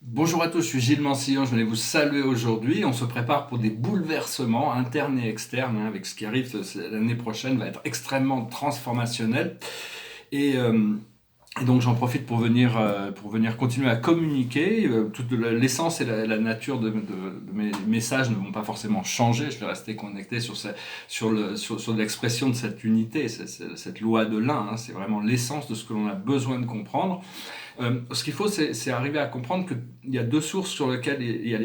Bonjour à tous, je suis Gilles Mansillon, je venais vous saluer aujourd'hui. On se prépare pour des bouleversements internes et externes, avec ce qui arrive l'année prochaine va être extrêmement transformationnel. Et, euh, et donc j'en profite pour venir continuer à communiquer. Toute l'essence et la nature de mes messages ne vont pas forcément changer. Je vais rester connecté sur l'expression de cette unité, cette loi de l'un. C'est vraiment l'essence de ce que l'on a besoin de comprendre. Ce qu'il faut, c'est arriver à comprendre qu'il y a deux sources sur lesquelles il y a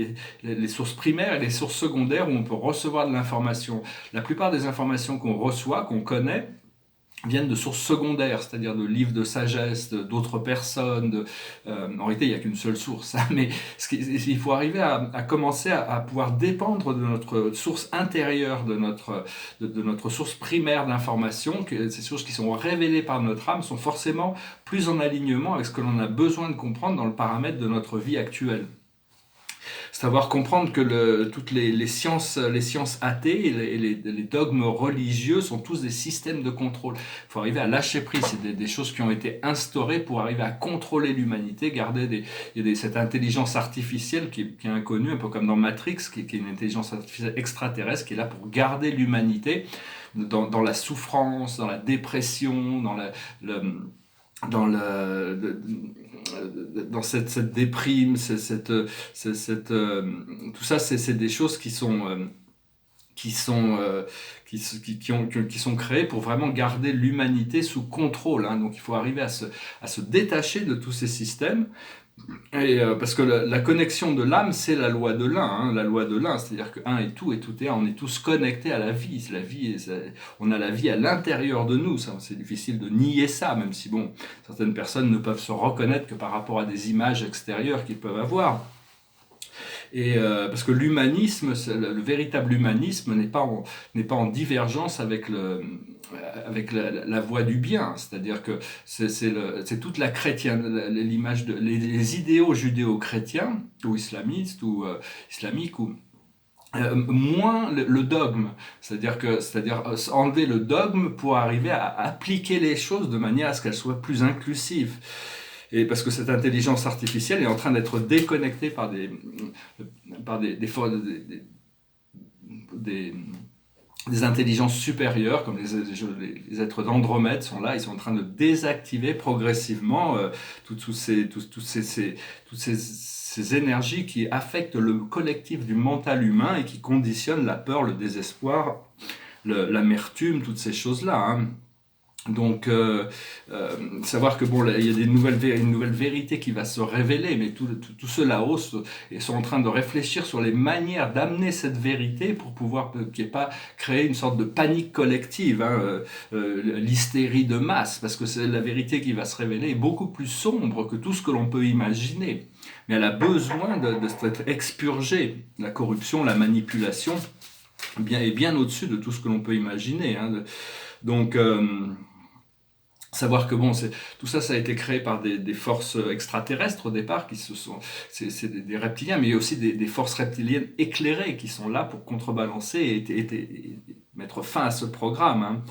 les sources primaires et les sources secondaires où on peut recevoir de l'information. La plupart des informations qu'on reçoit, qu'on connaît, viennent de sources secondaires, c'est-à-dire de livres de sagesse, d'autres personnes. En réalité, il n'y a qu'une seule source, hein, mais il faut arriver à commencer à pouvoir dépendre de notre source intérieure, de notre source primaire d'information, que ces sources qui sont révélées par notre âme sont forcément plus en alignement avec ce que l'on a besoin de comprendre dans le paramètre de notre vie actuelle. Savoir comprendre que toutes les sciences athées et les dogmes religieux sont tous des systèmes de contrôle. Il faut arriver à lâcher prise. C'est des choses qui ont été instaurées pour arriver à contrôler l'humanité, garder cette intelligence artificielle qui est inconnue, un peu comme dans Matrix, qui est une intelligence artificielle extraterrestre, qui est là pour garder l'humanité dans la souffrance, dans la dépression, dans le, dans cette déprime, tout ça, c'est des choses qui sont, qui sont créées pour vraiment garder l'humanité sous contrôle. Donc il faut arriver à se détacher de tous ces systèmes. Parce que la connexion de l'âme, c'est la loi de l'un, la loi de l'un, c'est-à-dire que un est tout et tout est un, on est tous connectés à la vie. On a la vie à l'intérieur de nous, c'est difficile de nier ça, même si bon, certaines personnes ne peuvent se reconnaître que par rapport à des images extérieures qu'ils peuvent avoir. Parce que l'humanisme, le véritable humanisme n'est pas en divergence avec la voie du bien. C'est-à-dire que c'est toute la chrétienne, l'image les idéaux judéo-chrétiens ou islamistes ou islamiques ou moins le dogme, c'est-à-dire enlever le dogme pour arriver à appliquer les choses de manière à ce qu'elles soient plus inclusives. Et parce que cette intelligence artificielle est en train d'être déconnectée des, des intelligences supérieures, comme les êtres d'Andromède sont là, ils sont en train de désactiver progressivement toutes ces énergies qui affectent le collectif du mental humain et qui conditionnent la peur, le désespoir, l'amertume, toutes ces choses-là. Donc, savoir que bon, il y a une nouvelle vérité qui va se révéler, mais tout ceux là-haut sont en train de réfléchir sur les manières d'amener cette vérité pour pouvoir qu'il n'y ait pas créer une sorte de panique collective, l'hystérie de masse, parce que c'est la vérité qui va se révéler est beaucoup plus sombre que tout ce que l'on peut imaginer. Mais elle a besoin de s'être expurgée. La corruption, la manipulation, est bien au-dessus de tout ce que l'on peut imaginer. Donc, savoir que bon, tout ça, ça a été créé par des forces extraterrestres au départ, c'est des reptiliens, mais il y a aussi des forces reptiliennes éclairées qui sont là pour contrebalancer et mettre fin à ce programme.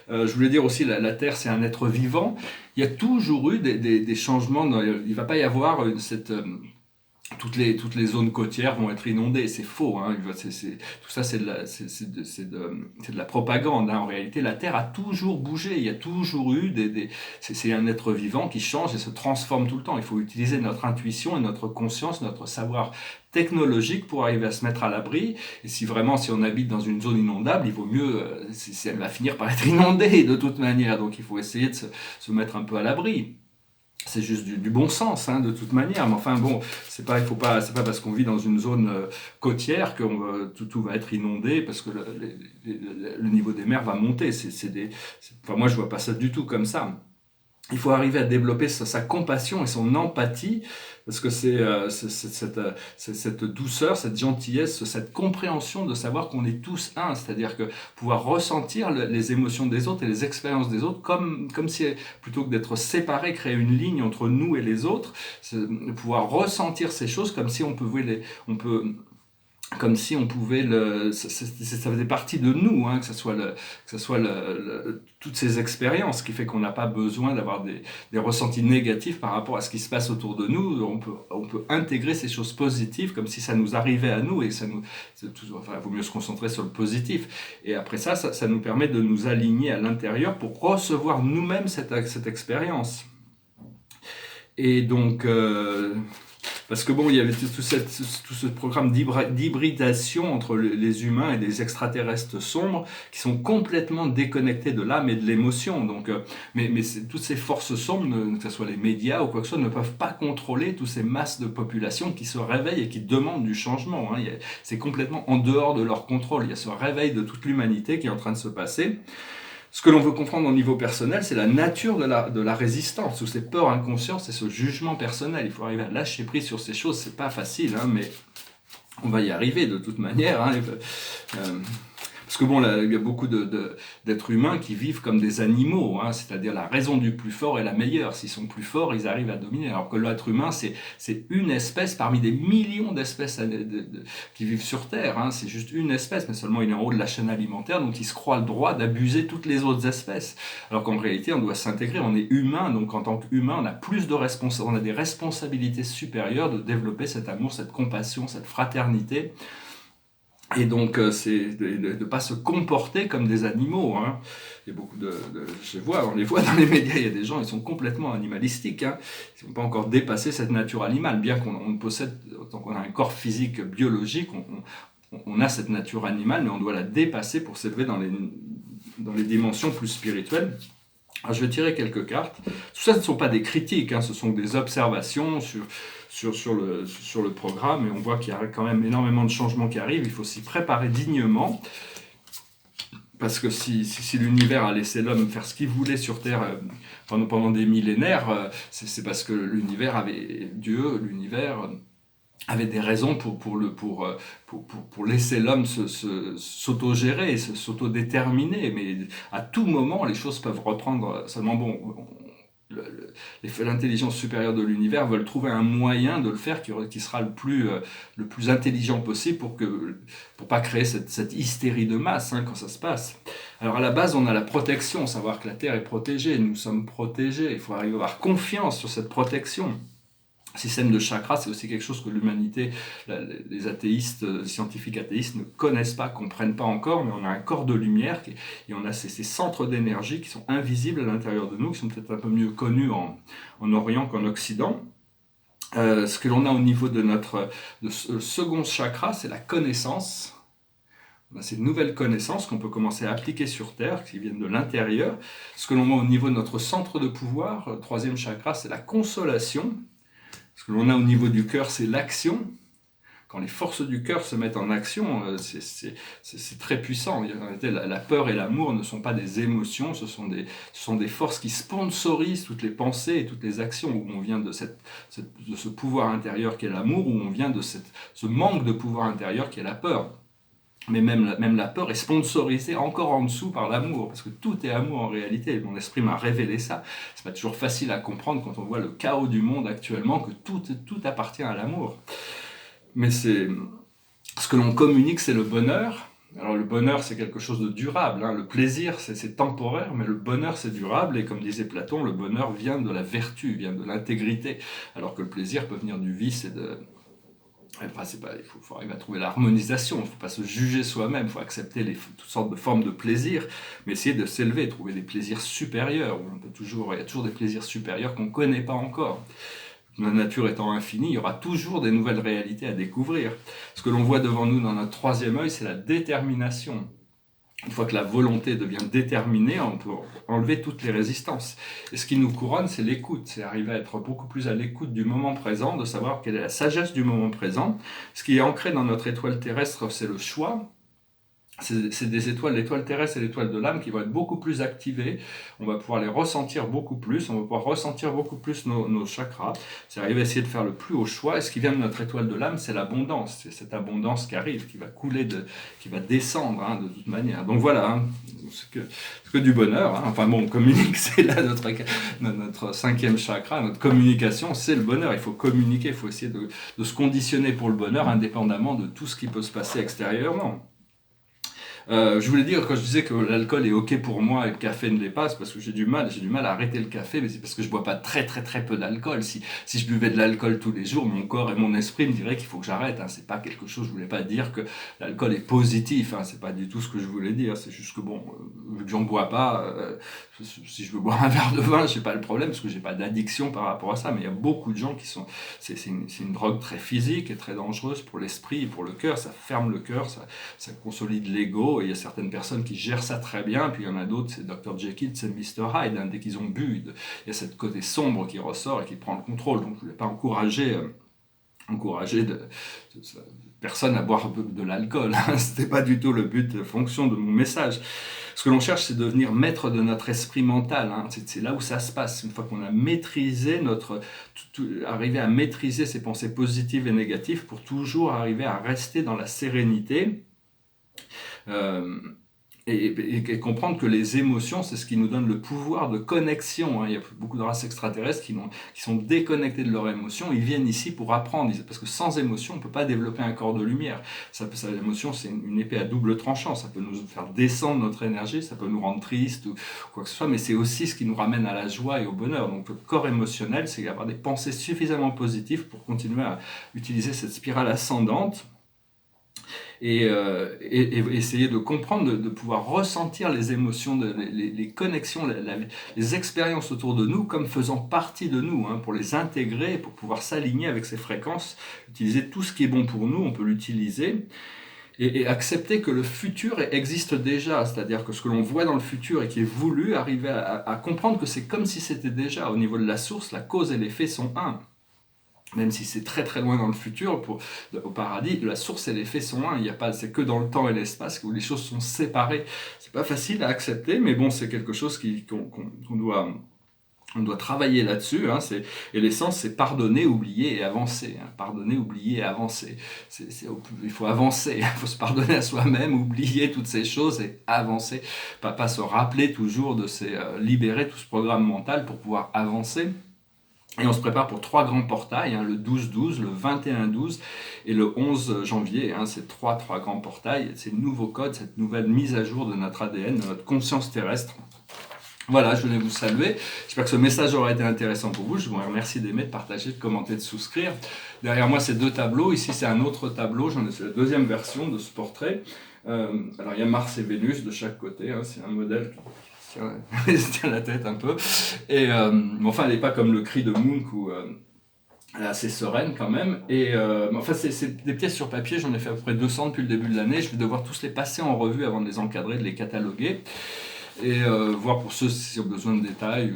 Je voulais dire aussi, la Terre, c'est un être vivant. Il y a toujours eu des changements. Il ne va pas y avoir toutes les zones côtières vont être inondées. C'est faux. Tout ça, c'est de la propagande. En réalité, la Terre a toujours bougé. Il y a toujours eu c'est un être vivant qui change et se transforme tout le temps. Il faut utiliser notre intuition et notre conscience, notre savoir technologique pour arriver à se mettre à l'abri. Et si on habite dans une zone inondable, il vaut mieux, elle va finir par être inondée de toute manière. Donc il faut essayer de se mettre un peu à l'abri. C'est juste du bon sens, de toute manière. Mais enfin bon, c'est pas parce qu'on vit dans une zone côtière que tout va être inondé parce que le niveau des mers va monter. Moi, je vois pas ça du tout comme ça. Il faut arriver à développer sa compassion et son empathie, parce que cette douceur, cette gentillesse, cette compréhension de savoir qu'on est tous un, c'est-à-dire que pouvoir ressentir les émotions des autres et les expériences des autres, comme si, plutôt que d'être séparés, créer une ligne entre nous et les autres, pouvoir ressentir ces choses comme si on peut comme si on pouvait ça faisait partie de nous, hein, que ce soit toutes ces expériences, qui fait qu'on n'a pas besoin d'avoir des ressentis négatifs par rapport à ce qui se passe autour de nous. On peut intégrer ces choses positives comme si ça nous arrivait à nous, et enfin, il vaut mieux se concentrer sur le positif. Et après ça nous permet de nous aligner à l'intérieur pour recevoir nous-mêmes cette expérience. Et donc, parce que bon, il y avait tout ce programme d'hybridation entre les humains et les extraterrestres sombres qui sont complètement déconnectés de l'âme et de l'émotion. Donc, mais toutes ces forces sombres, que ce soit les médias ou quoi que ce soit, ne peuvent pas contrôler toutes ces masses de population qui se réveillent et qui demandent du changement. Hein. C'est complètement en dehors de leur contrôle. Il y a ce réveil de toute l'humanité qui est en train de se passer. Ce que l'on veut comprendre au niveau personnel, c'est la nature de la résistance, ou ces peurs inconscientes, c'est ce jugement personnel. Il faut arriver à lâcher prise sur ces choses, c'est pas facile, hein, mais on va y arriver de toute manière. Hein. Parce que bon, là, il y a beaucoup d'êtres humains qui vivent comme des animaux, hein, c'est-à-dire la raison du plus fort est la meilleure. S'ils sont plus forts, ils arrivent à dominer. Alors que l'être humain, c'est une espèce parmi des millions d'espèces qui vivent sur Terre. Hein. C'est juste une espèce, mais seulement il est en haut de la chaîne alimentaire, donc il se croit le droit d'abuser toutes les autres espèces. Alors qu'en réalité, on doit s'intégrer. On est humain, donc en tant qu'humain, on a on a des responsabilités supérieures de développer cet amour, cette compassion, cette fraternité. Et donc, c'est de ne pas se comporter comme des animaux. Hein. Il y a beaucoup on les voit dans les médias, il y a des gens, ils sont complètement animalistiques. Hein. Ils n'ont pas encore dépassé cette nature animale, bien qu'on possède, tant qu'on a un corps physique biologique, on a cette nature animale, mais on doit la dépasser pour s'élever dans les dimensions plus spirituelles. Alors, je vais tirer quelques cartes. Tout ça, ce ne sont pas des critiques, hein, ce sont des observations sur le programme, et on voit qu'il y a quand même énormément de changements qui arrivent. Il faut s'y préparer dignement, parce que si l'univers a laissé l'homme faire ce qu'il voulait sur Terre pendant des millénaires, c'est parce que l'univers avait des raisons pour laisser l'homme s'autogérer, s'autodéterminer. Mais à tout moment, les choses peuvent reprendre. Seulement bon, l'intelligence supérieure de l'univers veulent trouver un moyen de le faire qui sera le plus intelligent possible pour pas créer cette hystérie de masse, hein, quand ça se passe. Alors à la base, on a la protection, savoir que la Terre est protégée, nous sommes protégés. Il faut arriver à avoir confiance sur cette protection. Système de chakras, c'est aussi quelque chose que l'humanité, les athéistes, les scientifiques athéistes ne connaissent pas, comprennent pas encore, mais on a un corps de lumière et on a ces centres d'énergie qui sont invisibles à l'intérieur de nous, qui sont peut-être un peu mieux connus en Orient qu'en Occident. Ce que l'on a au niveau de ce second chakra, c'est la connaissance. On a ces nouvelles connaissances qu'on peut commencer à appliquer sur Terre, qui viennent de l'intérieur. Ce que l'on a au niveau de notre centre de pouvoir, le troisième chakra, c'est la consolation. Ce que l'on a au niveau du cœur, c'est l'action. Quand les forces du cœur se mettent en action, c'est très puissant. En réalité, la peur et l'amour ne sont pas des émotions, ce sont des forces qui sponsorisent toutes les pensées et toutes les actions, où on vient de ce pouvoir intérieur qui est l'amour, où on vient de ce manque de pouvoir intérieur qui est la peur. Mais même la peur est sponsorisée encore en dessous par l'amour, parce que tout est amour en réalité. Mon esprit m'a révélé ça. C'est pas toujours facile à comprendre quand on voit le chaos du monde actuellement, que tout appartient à l'amour. Mais ce que l'on communique, c'est le bonheur. Alors le bonheur, c'est quelque chose de durable. Hein. Le plaisir, c'est temporaire, mais le bonheur, c'est durable. Et comme disait Platon, le bonheur vient de la vertu, vient de l'intégrité, alors que le plaisir peut venir du vice et de... Enfin, il faut arriver à trouver l'harmonisation, il ne faut pas se juger soi-même, il faut accepter toutes sortes de formes de plaisir, mais essayer de s'élever, trouver des plaisirs supérieurs. Il y a toujours des plaisirs supérieurs qu'on ne connaît pas encore. La nature étant infinie, il y aura toujours des nouvelles réalités à découvrir. Ce que l'on voit devant nous dans notre troisième œil, c'est la détermination. Une fois que la volonté devient déterminée, on peut enlever toutes les résistances. Et ce qui nous couronne, c'est l'écoute. C'est arriver à être beaucoup plus à l'écoute du moment présent, de savoir quelle est la sagesse du moment présent. Ce qui est ancré dans notre étoile terrestre, c'est le choix. c'est des étoiles, l'étoile terrestre et l'étoile de l'âme qui vont être beaucoup plus activées. On va pouvoir les ressentir beaucoup plus, on va pouvoir ressentir beaucoup plus nos chakras. C'est arriver à essayer de faire le plus haut choix. Et ce qui vient de notre étoile de l'âme, c'est l'abondance. C'est cette abondance qui arrive, qui va couler, qui va descendre de toute manière. Donc voilà, c'est que du bonheur. Enfin bon, on communique, c'est là notre cinquième chakra, notre communication, c'est le bonheur. Il faut communiquer, il faut essayer de se conditionner pour le bonheur, indépendamment de tout ce qui peut se passer extérieurement. Je voulais dire, quand je disais que l'alcool est ok pour moi et le café ne l'est pas, c'est parce que j'ai du mal à arrêter le café, mais c'est parce que je bois pas très très très peu d'alcool. Si je buvais de l'alcool tous les jours, mon corps et mon esprit me diraient qu'il faut que j'arrête. C'est pas quelque chose, je voulais pas dire que l'alcool est positif, c'est pas du tout ce que je voulais dire. C'est juste que bon, vu que j'en bois pas, si je veux boire un verre de vin, j'ai pas le problème parce que j'ai pas d'addiction par rapport à ça. Mais il y a beaucoup de gens qui sont, c'est une drogue très physique et très dangereuse pour l'esprit et pour le cœur. Ça ferme le cœur, ça consolide l'ego. Et il y a certaines personnes qui gèrent ça très bien, puis il y en a d'autres, c'est Dr. Jekyll, c'est Mr. Hyde, dès qu'ils ont bu, il y a cette côté sombre qui ressort et qui prend le contrôle. Donc je ne voulais pas encourager personne à boire de l'alcool. C'était pas du tout le but, la fonction de mon message. Ce que l'on cherche, c'est devenir maître de notre esprit mental. C'est là où ça se passe. Une fois qu'on a maîtrisé arriver à maîtriser ses pensées positives et négatives pour toujours arriver à rester dans la sérénité. Et comprendre que les émotions, c'est ce qui nous donne le pouvoir de connexion. Il y a beaucoup de races extraterrestres qui sont déconnectées de leurs émotions. Ils viennent ici pour apprendre, parce que sans émotion, on ne peut pas développer un corps de lumière. L'émotion, c'est une épée à double tranchant. Ça peut nous faire descendre notre énergie, ça peut nous rendre triste ou quoi que ce soit, mais c'est aussi ce qui nous ramène à la joie et au bonheur. Donc le corps émotionnel, c'est avoir des pensées suffisamment positives pour continuer à utiliser cette spirale ascendante. Et essayer de comprendre, de pouvoir ressentir les émotions, les connexions, les expériences autour de nous comme faisant partie de nous, pour les intégrer, pour pouvoir s'aligner avec ces fréquences, utiliser tout ce qui est bon pour nous, on peut l'utiliser. Et accepter que le futur existe déjà, c'est-à-dire que ce que l'on voit dans le futur et qui est voulu, arriver à comprendre que c'est comme si c'était déjà, au niveau de la source, la cause et l'effet sont un. Même si c'est très très loin dans le futur, au paradis, la source et l'effet sont un. C'est que dans le temps et l'espace où les choses sont séparées. C'est pas facile à accepter, mais bon, c'est quelque chose qu'on doit travailler là-dessus. Et l'essence, c'est pardonner, oublier et avancer. Pardonner, oublier et avancer. Il faut avancer, il faut se pardonner à soi-même, oublier toutes ces choses et avancer. Pas se rappeler toujours libérer tout ce programme mental pour pouvoir avancer. Et on se prépare pour 3 grands portails, le 12-12, le 21-12 et le 11 janvier. C'est trois grands portails, ces nouveaux codes, cette nouvelle mise à jour de notre ADN, de notre conscience terrestre. Voilà, je voulais vous saluer. J'espère que ce message aura été intéressant pour vous. Je vous remercie d'aimer, de partager, de commenter, de souscrire. Derrière moi, c'est 2 tableaux. Ici, c'est un autre tableau. C'est la deuxième version de ce portrait. Alors, il y a Mars et Vénus de chaque côté. C'est un modèle qui se tient la tête un peu. Et enfin, elle n'est pas comme le cri de Munch où elle est assez sereine quand même. Et enfin, c'est des pièces sur papier. J'en ai fait à peu près 200 depuis le début de l'année. Je vais devoir tous les passer en revue avant de les encadrer, de les cataloguer. Et voir pour ceux qui ont besoin de détails,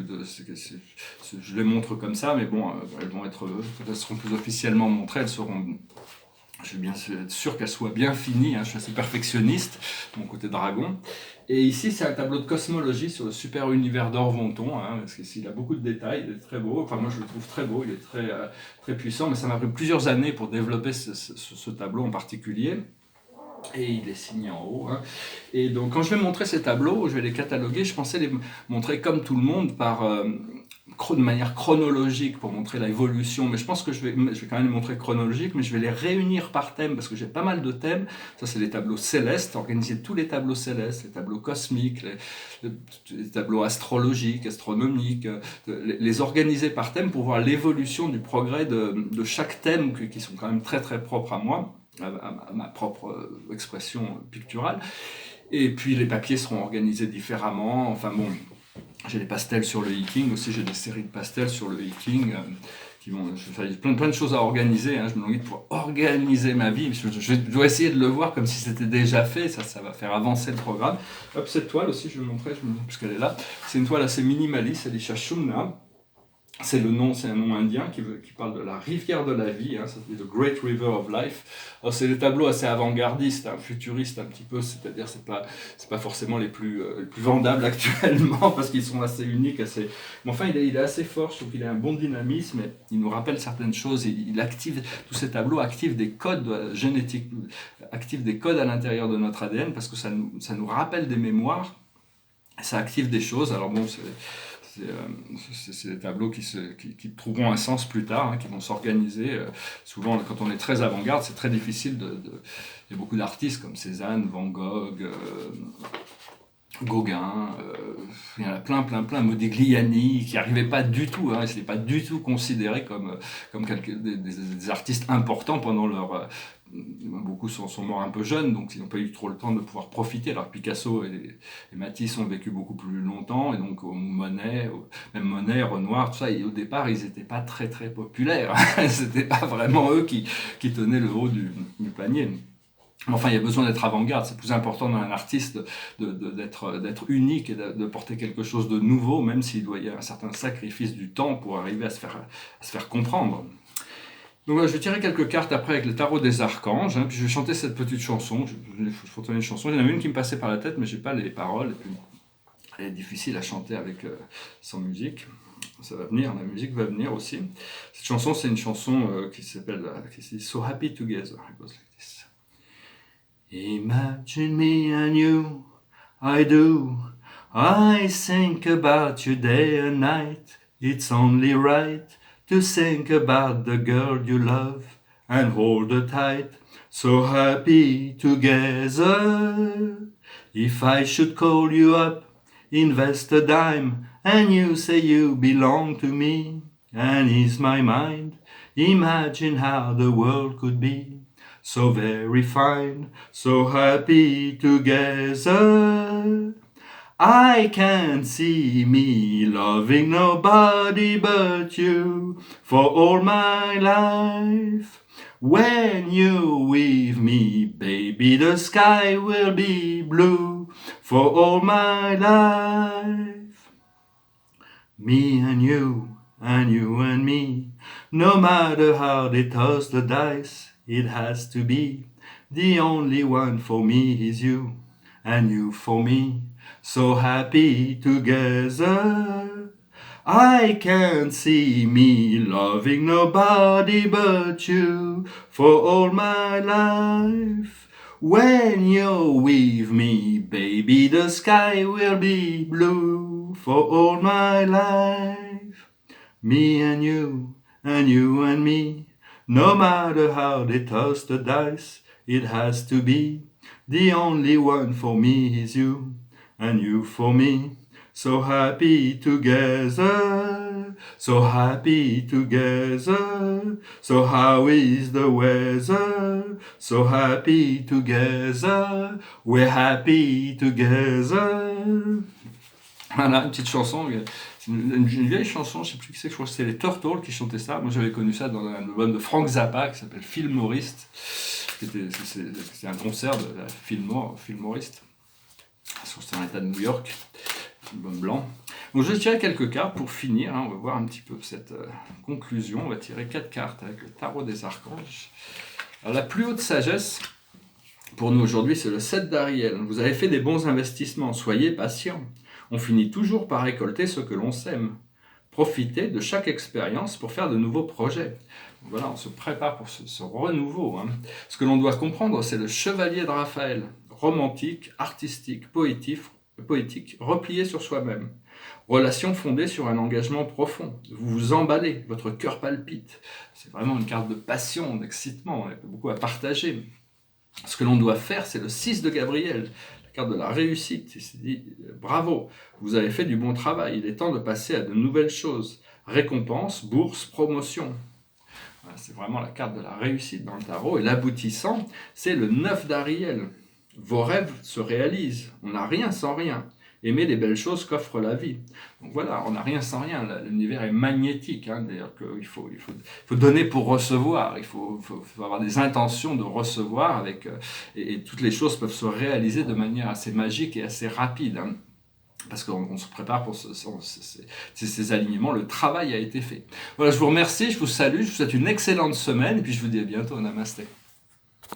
je les montre comme ça, mais bon, elles seront plus officiellement montrées, je suis bien sûr qu'elles soient bien finies, je suis assez perfectionniste, mon côté dragon. Et ici, c'est un tableau de cosmologie sur le super univers d'Orvonton, parce qu'ici, il a beaucoup de détails, il est très beau, enfin moi je le trouve très beau, il est très, très puissant, mais ça m'a pris plusieurs années pour développer ce tableau en particulier. Et il est signé en haut. Et donc, quand je vais montrer ces tableaux, je vais les cataloguer. Je pensais les montrer comme tout le monde, de manière chronologique pour montrer l'évolution. Mais je pense que je vais quand même les montrer chronologique, mais je vais les réunir par thème parce que j'ai pas mal de thèmes. Ça, c'est les tableaux célestes, organiser tous les tableaux célestes, les tableaux cosmiques, les tableaux astrologiques, astronomiques, les organiser par thème pour voir l'évolution du progrès de chaque thème qui sont quand même très très propres à moi. À ma propre expression picturale. Et puis les papiers seront organisés différemment. Enfin bon, j'ai des pastels sur le hiking aussi, j'ai des séries de pastels sur le hiking qui vont. Je fais plein de choses à organiser. Je me dis pour organiser ma vie. Je dois essayer de le voir comme si c'était déjà fait. Ça va faire avancer le programme. Hop, cette toile aussi, je vais vous montrer, puisqu'elle est là. C'est une toile assez minimaliste, elle est chez Shumna. c'est un nom indien qui parle de la rivière de la vie, hein, ça s'appelle The Great River of Life. Alors, c'est des tableaux assez avant-gardistes, hein, futuristes un petit peu, c'est-à-dire c'est pas forcément les plus vendables actuellement parce qu'ils sont assez uniques, assez. Mais enfin, il est assez fort, je trouve qu'il a un bon dynamisme, et il nous rappelle certaines choses. Il active tous ces tableaux activent des codes génétiques, activent des codes à l'intérieur de notre ADN parce que ça nous rappelle des mémoires, ça active des choses. Alors bon, c'est des tableaux qui trouveront un sens plus tard, hein, qui vont s'organiser. Souvent, quand on est très avant-garde, c'est très difficile il y a beaucoup d'artistes comme Cézanne, Van Gogh, Gauguin, il y en a plein, Modigliani, qui n'arrivaient pas du tout, hein, ils n'étaient pas du tout considérés comme des artistes importants pendant leur. Beaucoup sont morts un peu jeunes, donc ils n'ont pas eu trop le temps de pouvoir profiter. Alors Picasso et Matisse ont vécu beaucoup plus longtemps, et donc même Monet, Renoir, tout ça, et au départ, ils n'étaient pas très très populaires. C'était pas vraiment eux qui tenaient le haut du panier. Enfin, il y a besoin d'être avant-garde. C'est plus important dans un artiste d'être unique et de porter quelque chose de nouveau, même s'il doit y avoir un certain sacrifice du temps pour arriver à se faire comprendre. Donc voilà, je vais tirer quelques cartes après avec le tarot des archanges, hein, puis je vais chanter cette petite chanson. Je chanter une chanson. Il y en a une qui me passait par la tête, mais j'ai pas les paroles. Et puis, elle est difficile à chanter avec sans musique. Ça va venir, la musique va venir aussi. Cette chanson, c'est une chanson qui s'appelle So Happy Together. It goes like this. Imagine me and you, I do. I think about you day and night. It's only right to think about the girl you love and hold her tight. So happy together. If I should call you up, invest a dime, and you say you belong to me, and ease my mind, imagine how the world could be. So very fine, so happy together. I can't see me loving nobody but you for all my life. When you're with me, baby, the sky will be blue for all my life. Me and you and me, no matter how they toss the dice, it has to be. The only one for me is you, and you for me. So happy together. I can't see me loving nobody but you for all my life. When you're with me, baby, the sky will be blue for all my life. Me and you and me, no matter how they toss the dice, it has to be. The only one for me is you, and you for me. So happy together, so happy together. So how is the weather? So happy together, we're happy together. Voilà, une petite chanson, une vieille chanson, je sais plus qui c'est, je crois que c'est les Turtles qui chantaient ça. Moi j'avais connu ça dans un album de Frank Zappa qui s'appelle Fillmoriste. C'est un concert de la Fillmoriste. C'était dans l'état de New York, album blanc. Donc je vais tirer quelques cartes pour finir, hein, on va voir un petit peu cette conclusion. On va tirer 4 cartes avec le tarot des archanges. Alors la plus haute sagesse pour nous aujourd'hui, c'est le 7 d'Ariel. Vous avez fait des bons investissements, soyez patients. On finit toujours par récolter ce que l'on sème. Profitez de chaque expérience pour faire de nouveaux projets. Donc voilà, on se prépare pour ce renouveau. Hein. Ce que l'on doit comprendre, c'est le chevalier de Raphaël. Romantique, artistique, poétique, replié sur soi-même. Relation fondée sur un engagement profond. Vous vous emballez, votre cœur palpite. C'est vraiment une carte de passion, d'excitement, il y a beaucoup à partager. Ce que l'on doit faire, c'est le 6 de Gabriel, la carte de la réussite. Il s'est dit, bravo, vous avez fait du bon travail, il est temps de passer à de nouvelles choses. Récompense, bourse, promotion. Voilà, c'est vraiment la carte de la réussite dans le tarot. Et l'aboutissant, c'est le 9 d'Ariel. Vos rêves se réalisent, on n'a rien sans rien. Aimez les belles choses qu'offre la vie. Donc voilà, on n'a rien sans rien. L'univers est magnétique. Hein, d'ailleurs, qu'il faut donner pour recevoir. Il faut avoir des intentions de recevoir et toutes les choses peuvent se réaliser de manière assez magique et assez rapide. Hein. parce qu'on se prépare pour ces alignements, le travail a été fait. Voilà, je vous remercie, je vous salue, je vous souhaite une excellente semaine, et puis je vous dis à bientôt, namasté.